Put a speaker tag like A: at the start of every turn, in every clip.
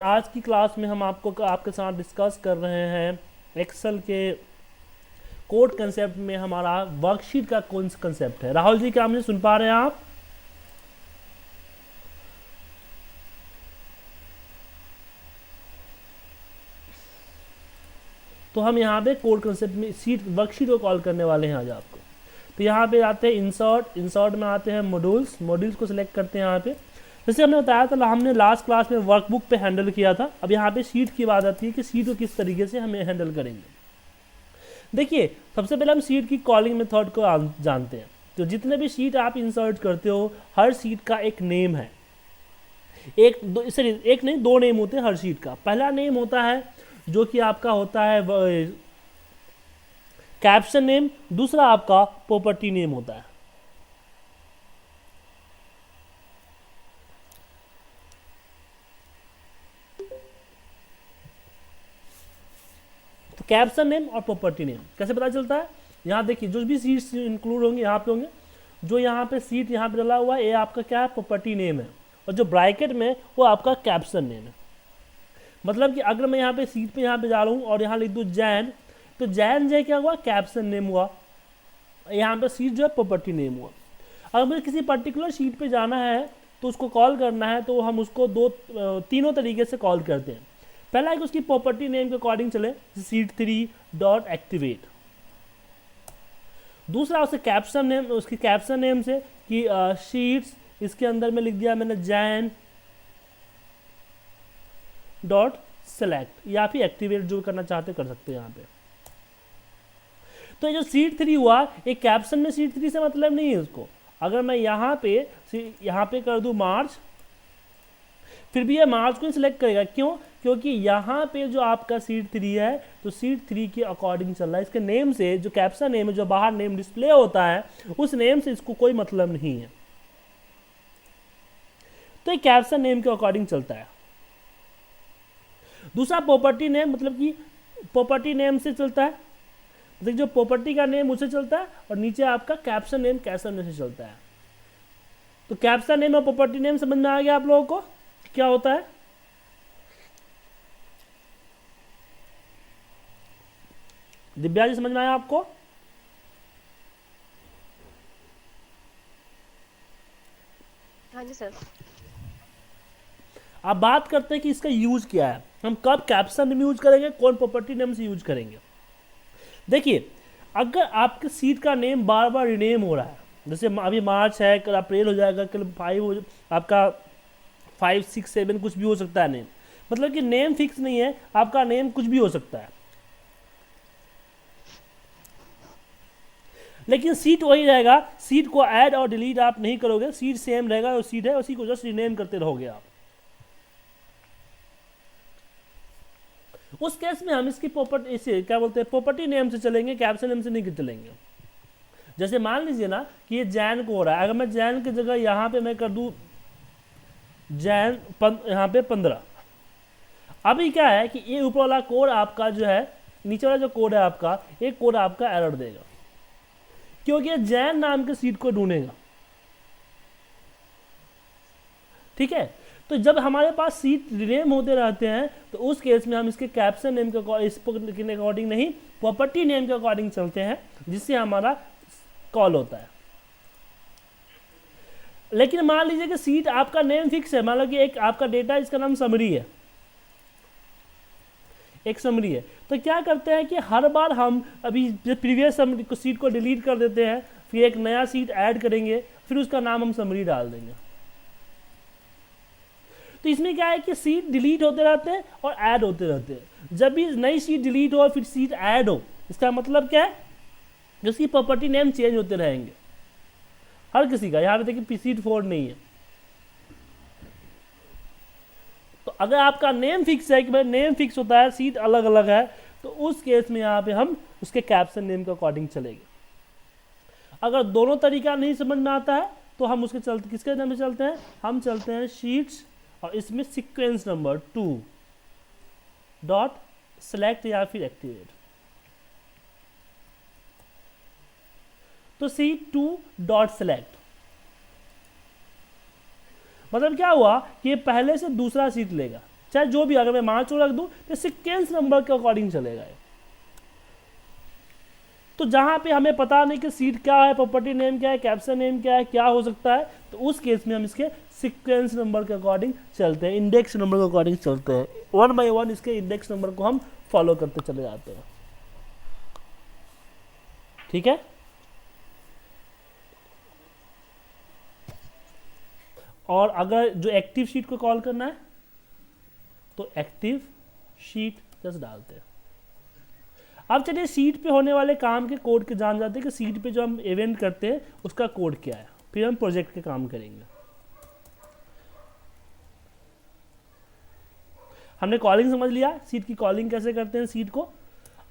A: आज की क्लास में हम आपके साथ डिस्कस कर रहे हैं एक्सेल के कोड कंसेप्ट में हमारा वर्कशीट का कौन सा कंसेप्ट है। राहुल जी, क्या मुझे सुन पा रहे हैं आप? तो हम यहाँ पे कोड कंसेप्ट में वर्कशीट को कॉल करने वाले हैं आज आपको। तो यहाँ पे आते हैं इंसर्ट में आते हैं मॉड्यूल्स को सिलेक्ट करते हैं। यहाँ पे जैसे हमने बताया था, हमने लास्ट क्लास में वर्कबुक पे हैंडल किया था। अब यहाँ पे शीट की बात आती है कि शीट को किस तरीके से हमें हैंडल करेंगे। देखिए, सबसे पहले हम शीट की कॉलिंग मेथड को जानते हैं। तो जितने भी शीट आप इंसर्ट करते हो, हर शीट का एक नेम है। एक नहीं, दो नेम होते हैं हर शीट का। पहला नेम होता है जो कि आपका होता है कैप्शन नेम, दूसरा आपका प्रॉपर्टी नेम होता है। तो कैप्शन नेम और प्रॉपर्टी नेम कैसे पता चलता है? यहाँ देखिए, जो भी सीट्स इंक्लूड होंगे यहाँ पे होंगे। जो यहाँ पे सीट यहाँ पे डला हुआ है, ये आपका क्या है? प्रॉपर्टी नेम है। और जो ब्रैकेट में वो आपका कैप्शन नेम है। मतलब कि अगर मैं यहाँ पे सीट पे यहाँ पे जा रहा हूँ और यहाँ लिख दूँ जैन, तो जैन जे क्या हुआ? कैप्शन नेम हुआ। यहाँ पे सीट जो है प्रॉपर्टी नेम हुआ। अगर मुझे किसी पर्टिकुलर शीट पे जाना है तो उसको कॉल करना है, तो हम उसको तीनों तरीके से कॉल करते हैं। पहला है कि उसकी प्रॉपर्टी नेम के अकॉर्डिंग चले, सीट 3 डॉट एक्टिवेट। दूसरा उसके कैप्शन नेम, उसकी कैप्शन नेम से कि शीट्स, इसके अंदर में लिख दिया मैंने जैन डॉट सेलेक्ट, या फिर एक्टिवेट, जो करना चाहते कर सकते हैं यहाँ पे। तो ये जो सीट 3 हुआ, एक कैप्शन में सीट 3 से मतलब नहीं है उसको। अगर मैं यहाँ पे कर दूं मार्च, फिर भी ये मार्च को सिलेक्ट करेगा। क्यों? क्योंकि यहाँ पे जो आपका सीट 3 है, तो सीट 3 के अकॉर्डिंग चल रहा है। इसके नेम से, जो कैप्शन नेम है, जो बाहर नेम डिस्प्ले होता है, उस नेम से इसको कोई मतलब नहीं है। तो ये कैप्शन नेम के अकॉर्डिंग चलता है। दूसरा प्रॉपर्टी नेम, मतलब कि प्रॉपर्टी नेम से चलता है, मतलब जो प्रॉपर्टी का नेम उसे चलता है, और नीचे आपका कैप्शन नेम से चलता है। तो कैप्शन नेम और प्रॉपर्टी नेम समझ में आ गया आप लोगों को क्या होता है? दिव्या जी, समझ में आया आपको?
B: हाँ जी सर।
A: अब बात करते हैं कि इसका यूज क्या है। हम कब कैप्शन नेम यूज करेंगे, कौन प्रॉपर्टी नेम से यूज करेंगे। देखिए, अगर आपके सीट का नेम बार बार रिनेम हो रहा है, जैसे अभी मार्च है, कल अप्रैल हो जाएगा, कल 5 आपका 5, 6, 7 कुछ भी हो सकता है नेम। मतलब कि नेम फिक्स नहीं है, आपका नेम कुछ भी हो सकता है। लेकिन सीट वही रहेगा, सीट को ऐड और डिलीट आप नहीं करोगे, सीट सेम रहेगा, और सीट है उसी को जस्ट रिनेम करते रहोगे आप। उस केस में हम इसकी प्रॉपर्टी, इसे क्या बोलते हैं, प्रॉपर्टी नेम से चलेंगे, कैप्शन नेम से नहीं चलेंगे। जैसे मान लीजिए ना कि ये जैन को हो रहा है, अगर मैं जैन की जगह यहाँ पे मैं कर दूं जैन यहाँ पे 15। अभी क्या है कि ये ऊपर वाला कोड आपका जो है, नीचे वाला जो कोड है आपका, एक कोड आपका एरर देगा, क्योंकि ये जैन नाम के सीट को ढूंढेगा। ठीक है? तो जब हमारे पास सीट रिनेम होते रहते हैं, तो उस केस में हम इसके कैप्शन नेम के अकॉर्डिंग नहीं, प्रॉपर्टी नेम के अकॉर्डिंग चलते हैं, जिससे हमारा कॉल होता है। लेकिन मान लीजिए कि सीट आपका नेम फिक्स है, मान लो कि एक आपका डेटा, इसका नाम समरी है, एक समरी है। तो क्या करते हैं कि हर बार हम अभी प्रीवियस सीट को डिलीट कर देते हैं, फिर एक नया सीट ऐड करेंगे, फिर उसका नाम हम समरी डाल देंगे। तो इसमें क्या है कि सीट डिलीट होते रहते हैं और ऐड होते रहते हैं। जब भी नई सीट डिलीट हो फिर सीट ऐड हो, इसका मतलब क्या है? जिसकी प्रॉपर्टी नेम चेंज होते रहेंगे हर किसी का। यहाँ पे देखिए सीट 4 नहीं है। तो अगर आपका नेम फिक्स है कि भाई नेम फिक्स होता है, सीट अलग अलग है, तो उस केस में यहाँ पे हम उसके कैप्शन नेम के अकॉर्डिंग चलेंगे। अगर दोनों तरीका नहीं समझ में आता है, तो हम उसके चलते किसके नाम से चलते हैं? हम चलते हैं शीट्स, और इसमें सीक्वेंस नंबर 2 डॉट सेलेक्ट या फिर एक्टिवेट। तो C2 डॉट सेलेक्ट, मतलब क्या हुआ कि ये पहले से दूसरा सीट लेगा। चाहे जो भी, अगर मैं मार्च रख दूं तो सीक्वेंस नंबर के अकॉर्डिंग चलेगा ये। तो जहां पे हमें पता नहीं कि सीट क्या है, प्रॉपर्टी नेम क्या है, कैप्शन नेम क्या है, क्या हो सकता है, तो उस केस में हम इसके सीक्वेंस नंबर के अकॉर्डिंग चलते हैं, इंडेक्स नंबर के अकॉर्डिंग चलते हैं, 1 बाय 1 इसके इंडेक्स नंबर को हम फॉलो करते चले जाते हैं। ठीक है, और अगर जो एक्टिव शीट को कॉल करना है तो एक्टिव शीट जस्ट डालते हैं। अब चलिए शीट पे होने वाले काम के कोड के जान जाते हैं कि शीट पे जो हम इवेंट करते हैं उसका कोड क्या है, फिर हम प्रोजेक्ट के काम करेंगे। हमने कॉलिंग समझ लिया, शीट की कॉलिंग कैसे करते हैं शीट को।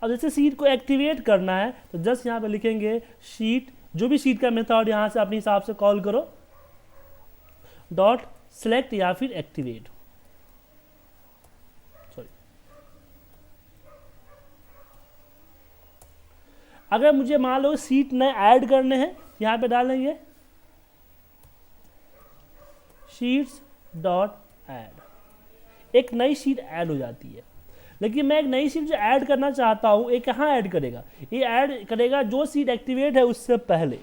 A: अब जैसे शीट को एक्टिवेट करना है तो जस्ट यहाँ पे लिखेंगे शीट, जो भी शीट का मेथड यहाँ से अपने हिसाब से कॉल करो, डॉट सेलेक्ट या फिर एक्टिवेट, सॉरी। अगर मुझे मान लो शीट नए ऐड करने हैं, यहाँ पे डालेंगे शीट्स डॉट ऐड, एक नई शीट ऐड हो जाती है। लेकिन मैं एक नई शीट जो ऐड करना चाहता हूँ, ये कहाँ ऐड करेगा, ये ऐड करेगा जो शीट एक्टिवेट है उससे पहले।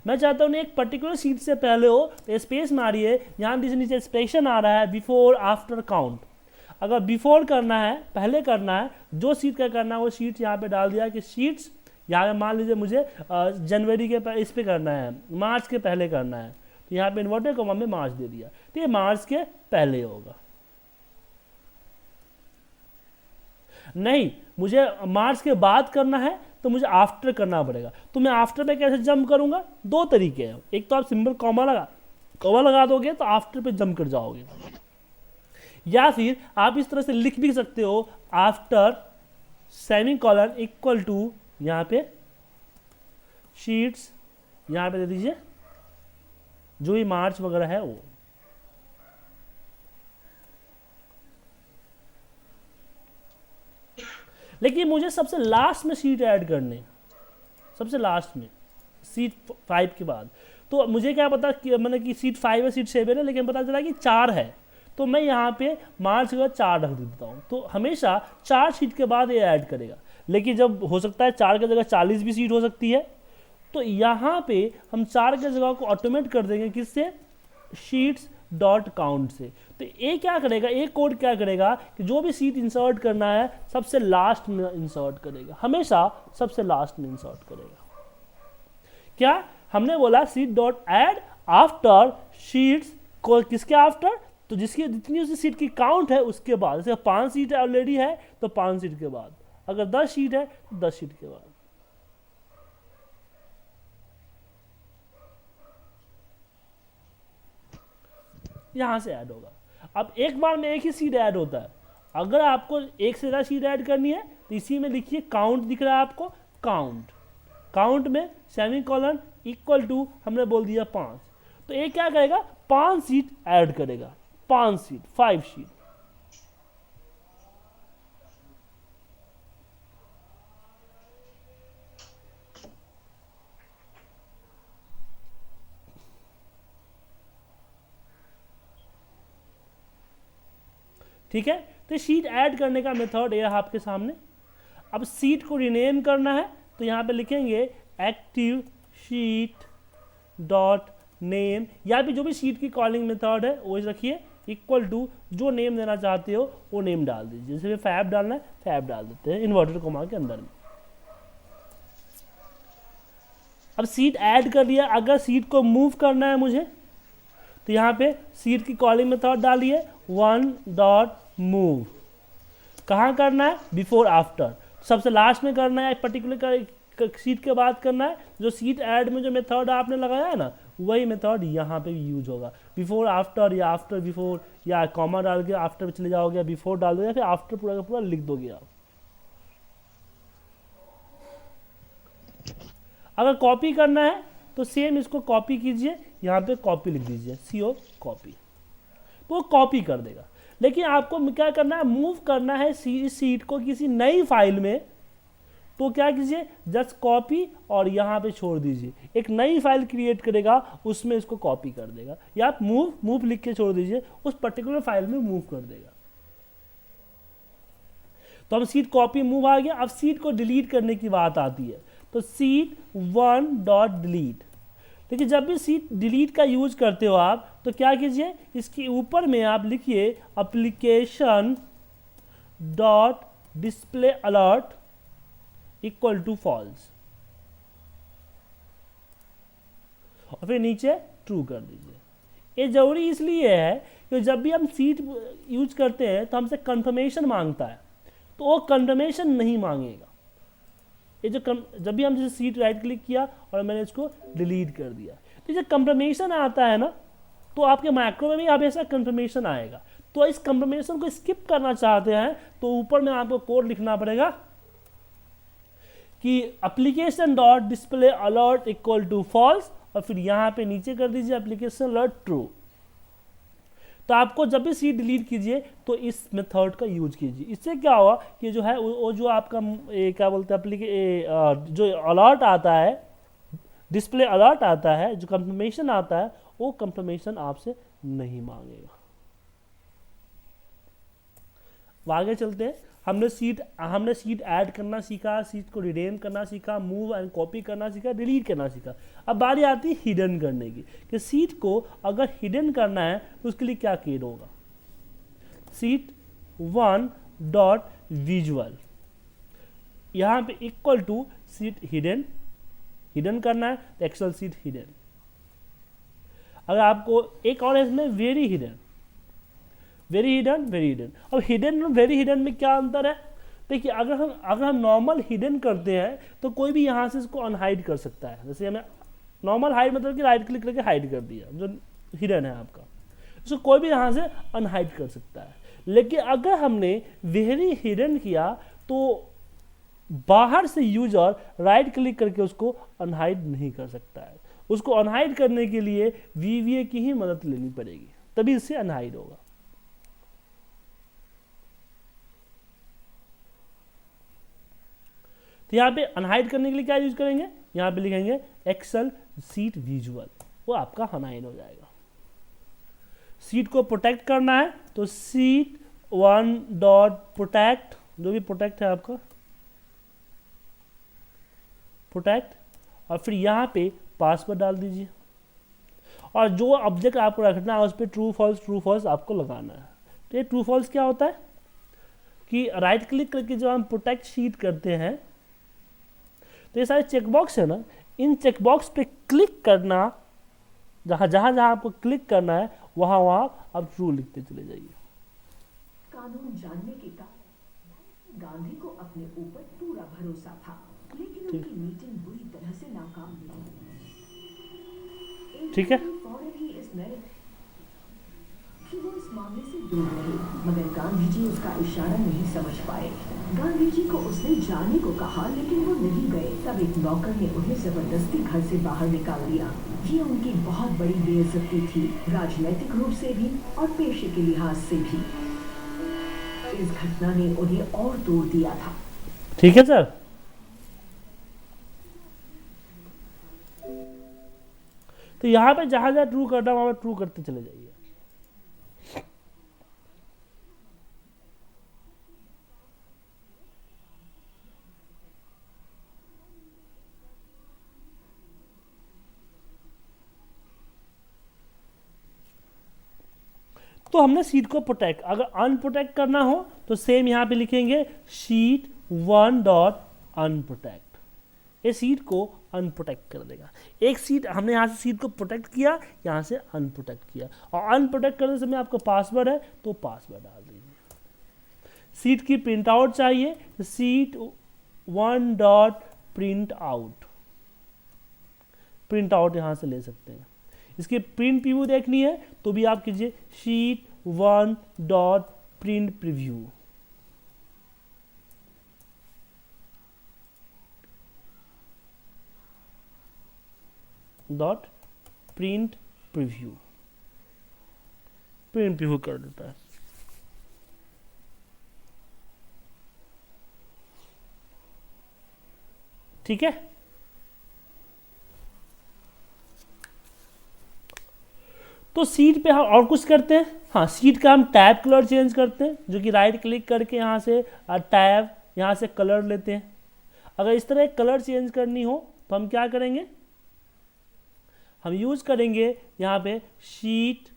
A: मैं चाहता हूँ एक पर्टिकुलर शीट से पहले हो, तो स्पेस मारिए, यहाँ नीचे एक्सप्रेशन आ रहा है बिफोर आफ्टर काउंट। अगर बिफोर करना है, पहले करना है, जो शीट का करना है वो शीट यहाँ पे डाल दिया कि शीट्स, यहाँ पे मान लीजिए मुझे जनवरी के इस पे करना है, मार्च के पहले करना है, तो यहाँ पे इन्वर्टेड कॉमा में मार्च दे दिया, तो ये मार्च के पहले होगा। नहीं, मुझे मार्च के बाद करना है तो मुझे आफ्टर करना पड़ेगा। तो मैं आफ्टर पे कैसे जंप करूंगा, दो तरीके हैं। एक तो आप सिंपल कॉमा लगा दोगे तो आफ्टर पे जंप कर जाओगे, या फिर आप इस तरह से लिख भी सकते हो, आफ्टर सेमीकोलन इक्वल टू, यहाँ पे शीट्स, यहाँ पे दे दीजिए जो भी मार्च वगैरह है वो। लेकिन मुझे सबसे लास्ट में शीट ऐड करने, सबसे लास्ट में सीट 5 के बाद, तो मुझे क्या पता कि मैंने कि सीट 5 है, सीट 7 है, लेकिन पता चला कि 4 है, तो मैं यहाँ पे मार्च के बाद 4 रख देता हूँ। तो हमेशा 4 सीट के बाद ये ऐड करेगा। लेकिन जब हो सकता है 4 की जगह 40 भी सीट हो सकती है, तो यहाँ पे हम 4 की जगह को ऑटोमेट कर देंगे, किससे, शीट्स डॉट काउंट से। तो ये क्या करेगा, एक कोड क्या करेगा कि जो भी सीट इंसर्ट करना है सबसे लास्ट में इंसर्ट करेगा, हमेशा सबसे लास्ट में इंसर्ट करेगा। क्या हमने बोला, seat dot add after sheets को, किसके आफ्टर, तो जिसकी जितनी उसी सीट की काउंट है उसके बाद। जैसे 5 सीट ऑलरेडी है तो 5 सीट के बाद, अगर 10 सीट है तो 10 सीट के बाद। यहां से ऐड होगा। अब एक बार में एक ही सीट ऐड होता है। अगर आपको एक से ज़्यादा सीट ऐड करनी है तो इसी में लिखिए काउंट, दिख रहा है आपको, काउंट, काउंट में सेमीकोलन इक्वल टू हमने बोल दिया 5, तो ये क्या करेगा, 5 सीट ऐड करेगा, 5 सीट, 5 सीट। ठीक है, तो शीट ऐड करने का मेथड ये आपके सामने। अब शीट को रीनेम करना है तो यहाँ पे लिखेंगे एक्टिव शीट डॉट नेम, या फिर जो भी शीट की कॉलिंग मेथड है वो रखिए, इक्वल टू जो नेम देना चाहते हो वो नेम डाल दीजिए। जैसे फैब डालना है, फैब डाल देते हैं इन्वर्टेड कॉमा के अंदर में। अब शीट ऐड कर लिया। अगर शीट को मूव करना है मुझे तो यहाँ पे शीट की कॉलिंग मेथड डालिए, 1 डॉट मूव। कहाँ करना है, बिफोर आफ्टर, सबसे लास्ट में करना है, पर्टिकुलर शीट के बाद करना है। जो शीट ऐड में जो मेथड आपने लगाया है ना, वही मेथड यहाँ पे भी यूज होगा, बिफोर आफ्टर या आफ्टर बिफोर, या कॉमा डाल के आफ्टर पे चले जाओगे, बिफोर डाल दोगे, फिर आफ्टर पूरा का पूरा लिख दोगे आप। अगर कॉपी करना है तो सेम इसको कॉपी कीजिए, यहाँ पे कॉपी लिख दीजिए, CO कॉपी, तो वो कॉपी कर देगा। लेकिन आपको क्या करना है, मूव करना है सीट को किसी नई फाइल में, तो क्या कीजिए, जस्ट कॉपी और यहाँ पे छोड़ दीजिए, एक नई फाइल क्रिएट करेगा, उसमें इसको कॉपी कर देगा, या आप मूव लिख के छोड़ दीजिए, उस पर्टिकुलर फाइल में मूव कर देगा। तो हम सीट कॉपी मूव आ गया। अब सीट को डिलीट करने की बात आती है, तो सीट 1 डॉट डिलीट। देखिए जब भी सीट डिलीट का यूज करते हो आप, तो क्या कीजिए, इसके ऊपर में आप लिखिए application dot display alert equal to false, और फिर नीचे ट्रू कर दीजिए। ये जरूरी इसलिए है कि जब भी हम सीट यूज करते हैं तो हमसे कंफर्मेशन मांगता है, तो वो कंफर्मेशन नहीं मांगेगा। ये जो जब भी हम जैसे सीट राइट क्लिक किया और मैंने इसको डिलीट कर दिया, तो जो कंफर्मेशन आता है ना, तो आपके मैक्रो में भी हमेशा कंफर्मेशन आएगा। तो इस कंफर्मेशन को स्किप करना चाहते हैं तो ऊपर में आपको कोड लिखना पड़ेगा कि application dot display alert equal to false, और फिर यहाँ पे नीचे कर दीजिए एप्लीकेशन अलर्ट ट्रू। तो आपको जब भी सीट डिलीट कीजिए तो इस मेथड का यूज कीजिए। इससे क्या होगा कि जो है वो जो आपका क्या बोलते हैं जो अलर्ट आता है, डिस्प्ले अलर्ट आता है, जो कंफर्मेशन आता है, वो कंफर्मेशन आपसे नहीं मांगेगा। आगे चलते हैं। हमने सीट ऐड करना सीखा, सीट को रिनेम करना सीखा, मूव एंड कॉपी करना सीखा, डिलीट करना सीखा। अब बारी आती है हिडन करने की, कि सीट को अगर हिडन करना है तो उसके लिए क्या कीड होगा। सीट 1 डॉट विजुअल, यहाँ पे इक्वल टू सीट हिडन करना है तो एक्सेल सीट हिडन। अगर आपको एक और है इसमें वेरी हिडन, वेरी हिडन। अब हिडन और वेरी हिडन में क्या अंतर है? देखिए अगर हम नॉर्मल हिडन करते हैं तो कोई भी यहाँ से इसको अनहाइड कर सकता है। जैसे हमें नॉर्मल हाइड मतलब कि राइट क्लिक करके हाइड कर दिया, जो हिडन है आपका, उसको कोई भी यहाँ से अनहाइड कर सकता है। लेकिन अगर हमने वेरी हिडन किया तो बाहर से यूजर राइट क्लिक करके उसको अनहाइड नहीं कर सकता है। उसको अनहाइड करने के लिए VBA की ही मदद लेनी पड़ेगी, तभी इससे अनहाइड होगा। तो यहाँ पे अनहाइड करने के लिए क्या यूज करेंगे, यहाँ पे लिखेंगे एक्सेल सीट विजुअल, वो आपका अनहाइड हो जाएगा। सीट को प्रोटेक्ट करना है तो सीट 1 डॉट प्रोटेक्ट, जो भी प्रोटेक्ट है आपका प्रोटेक्ट, और फिर यहाँ पे पासवर्ड डाल दीजिए, और जो ऑब्जेक्ट आपको रखना है उस पर ट्रू फॉल्स आपको लगाना है। तो ये ट्रू फॉल्स क्या होता है कि राइट क्लिक करके जब हम प्रोटेक्ट शीट करते हैं तो ये सारे चेकबॉक्स है ना, इन चेकबॉक्स पे क्लिक करना, जहां आपको क्लिक करना है वहां आप ट्रू लिखते चले जाइए।
C: कानून जानने के कारण गांधी को अपने ऊपर पूरा भरोसा था, लेकिन उनकी मीटिंग बुरी तरह से नाकाम हुई।
A: ठीक है,
C: फौरन ही इस नए कि वो इस मामले से दूर रहे, मगर गांधी जी उसका इशारा नहीं समझ पाए। गांधी जी को उसने जाने को कहा लेकिन वो नहीं गए। तब एक नौकर ने उन्हें जबरदस्ती घर से बाहर निकाल दिया। ये उनकी बहुत बड़ी बेइज्जती थी, राजनीतिक रूप से भी और पेशे के लिहाज से भी। इस घटना ने उन्हें और तोड़ दिया था।
A: ठीक है सर। तो यहाँ पे जहां ट्रू करना वहां ट्रू करते चले जाइए। तो हमने सीट को प्रोटेक्ट, अगर अनप्रोटेक्ट करना हो तो सेम यहाँ पे लिखेंगे शीट 1 डॉट अनप्रोटेक्ट। ये सीट को अनप्रोटेक्ट कर देगा। एक सीट हमने यहाँ से सीट को प्रोटेक्ट किया, यहाँ से अनप्रोटेक्ट किया, और अनप्रोटेक्ट करने समय आपको पासवर्ड है तो पासवर्ड डाल दीजिए। सीट की प्रिंट आउट चाहिए तो seat 1 dot print out, print out यहाँ से ले सकते हैं। इसकी प्रिंट प्रीव्यू देखनी है तो भी आप कीजिए sheet 1 dot print preview. Dot print preview, print preview कर देता है। ठीक है, तो सीट पे हम और कुछ करते हैं, हाँ सीट का हम टैब कलर चेंज करते हैं, जो कि राइट क्लिक करके यहाँ से टैब, यहाँ से कलर लेते हैं। अगर इस तरह कलर चेंज करनी हो तो हम क्या करेंगे, हम यूज करेंगे यहाँ पे sheet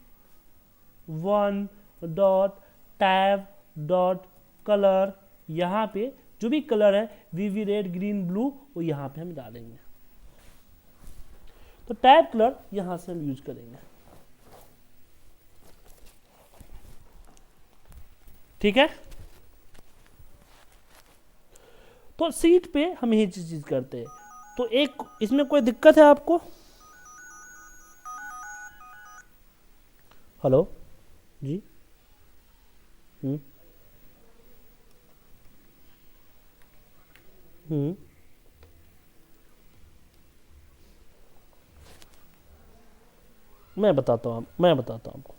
A: 1 dot tab dot colour, यहाँ पे जो भी कलर है वीवी रेड ग्रीन ब्लू वो यहाँ पे हम डालेंगे। तो टैब कलर यहाँ से हम यूज करेंगे, ठीक है। तो सीट पे हम यही चीज करते हैं। तो एक इसमें कोई दिक्कत है आपको? हेलो जी, मैं बताता हूँ आपको।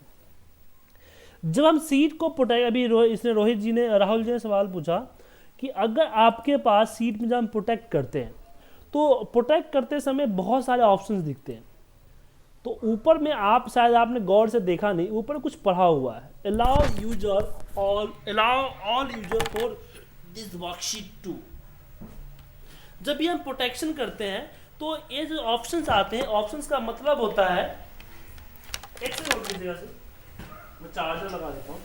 A: जब हम सीट को प्रोटेक्ट, अभी इसने रोहित जी ने, राहुल जी ने सवाल पूछा कि अगर आपके पास सीट में जब हम प्रोटेक्ट करते हैं तो प्रोटेक्ट करते समय बहुत सारे ऑप्शंस दिखते हैं। तो ऊपर में आप शायद आपने गौर से देखा नहीं, ऊपर कुछ पढ़ा हुआ है, allow all user for this worksheet too. जब भी हम प्रोटेक्शन करते हैं तो ये जो ऑप्शंस आते हैं, ऑप्शंस का मतलब होता है, एक सेकंड होल्ड कीजिएगा सर, मैं चार्जर लगा देता हूँ।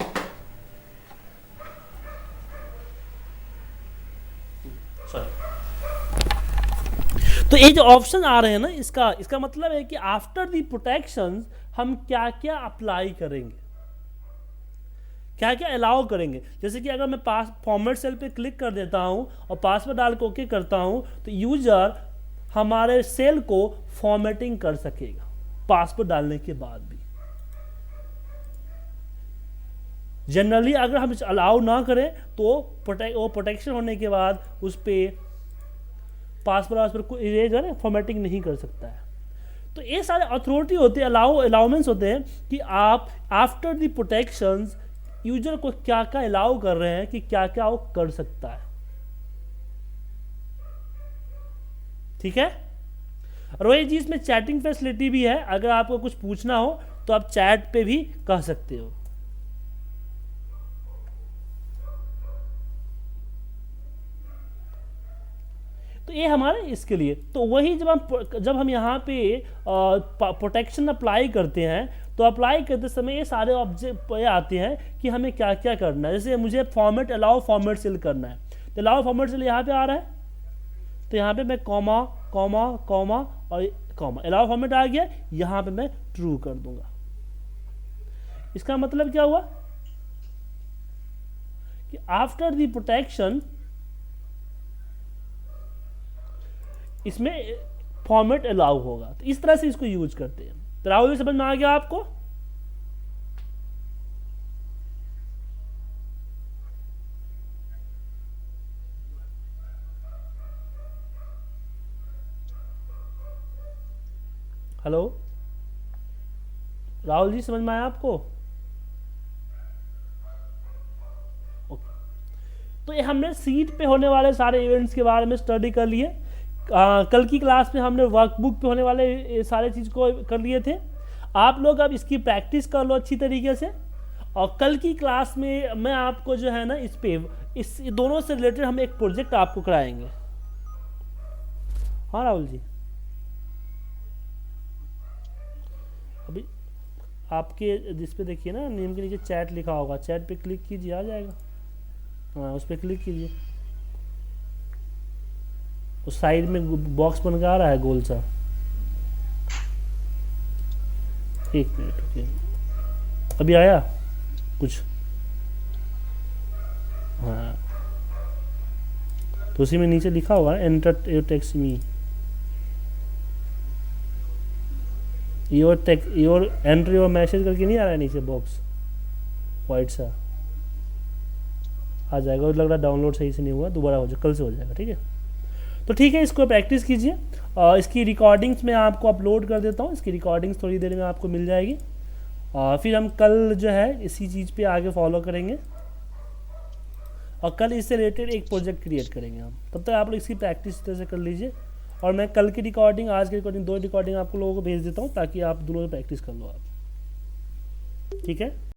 A: तो ये जो ऑप्शन आ रहे हैं ना, इसका मतलब है कि आफ्टर द प्रोटेक्शन हम क्या क्या अप्लाई करेंगे, क्या क्या अलाउ करेंगे। जैसे कि अगर मैं फॉर्मेट सेल पे क्लिक कर देता हूं और पासवर्ड डाल के ओके करता हूं तो यूजर हमारे सेल को फॉर्मेटिंग कर सकेगा पासवर्ड डालने के बाद भी। जनरली अगर हम अलाउ ना करें तो वो प्रोटेक्शन होने के बाद उस पर पासवर्ड को इरेज फॉर्मेटिंग नहीं कर सकता है। तो ये सारे अथॉरिटी होते हैं, अलाउमेंट्स होते हैं कि आप आफ्टर द प्रोटेक्शंस यूजर को क्या क्या अलाउ कर रहे हैं कि क्या क्या वो कर सकता है, ठीक है। रोहित जी इसमें चैटिंग फैसिलिटी भी है, अगर आपको कुछ पूछना हो तो आप चैट पे भी कह सकते हो। तो ये हमारे इसके लिए, तो वही जब हम यहाँ पे प्रोटेक्शन अप्लाई करते हैं तो अप्लाई करते समय ये सारे ऑब्जेक्ट आते हैं कि हमें क्या क्या करना है। जैसे मुझे अलाउ फॉर्मेट सेल करना है, तो अलाउ फॉर्मेट सेल यहाँ पे आ रहा है, तो यहाँ पे मैं कॉमा कॉमा कॉमा और कॉमा, अलाउ फॉर्मेट आ गया, यहाँ पे मैं ट्रू कर दूंगा। इसका मतलब क्या हुआ कि आफ्टर द प्रोटेक्शन इसमें फॉर्मेट अलाउ होगा। तो इस तरह से इसको यूज करते हैं। तो राहुल समझ में आ गया आपको? हेलो राहुल जी, समझ में आया आपको? तो ये हमने सीट पे होने वाले सारे इवेंट्स के बारे में स्टडी कर लिए। कल की क्लास में हमने वर्कबुक पे होने वाले सारे चीज़ को कर लिए थे। आप लोग अब इसकी प्रैक्टिस कर लो अच्छी तरीके से, और कल की क्लास में मैं आपको जो है ना इस दोनों से रिलेटेड हम एक प्रोजेक्ट आपको कराएंगे। हाँ राहुल जी, अभी आपके जिस पे देखिए ना नेम के नीचे चैट लिखा होगा, चैट पे क्लिक कीजिए, आ जाएगा। हाँ उस पर क्लिक कीजिए, उस साइड में बॉक्स बन के आ रहा है गोल सा। एक मिनट रुकिए, अभी आया कुछ? हाँ तो उसी में नीचे लिखा होगा enter your text me, your enter your message करके नहीं आ रहा है नीचे बॉक्स वाइट सा, आ जाएगा। लग रहा है डाउनलोड सही से नहीं हुआ, दोबारा हो जाएगा, कल से हो जाएगा, ठीक है। तो ठीक है, इसको प्रैक्टिस कीजिए। इसकी रिकॉर्डिंग्स मैं आपको अपलोड कर देता हूँ, इसकी रिकॉर्डिंग्स थोड़ी देर में आपको मिल जाएगी। फिर हम कल जो है इसी चीज़ पे आगे फॉलो करेंगे, और कल इससे रिलेटेड एक प्रोजेक्ट क्रिएट करेंगे हम। तब तक आप लोग इसकी प्रैक्टिस इस तरह से कर लीजिए, और मैं कल की रिकॉर्डिंग, आज की रिकॉर्डिंग, 2 रिकॉर्डिंग आपको लोगों को भेज देता हूँ ताकि आप दोनों प्रैक्टिस कर लो आप। ठीक है।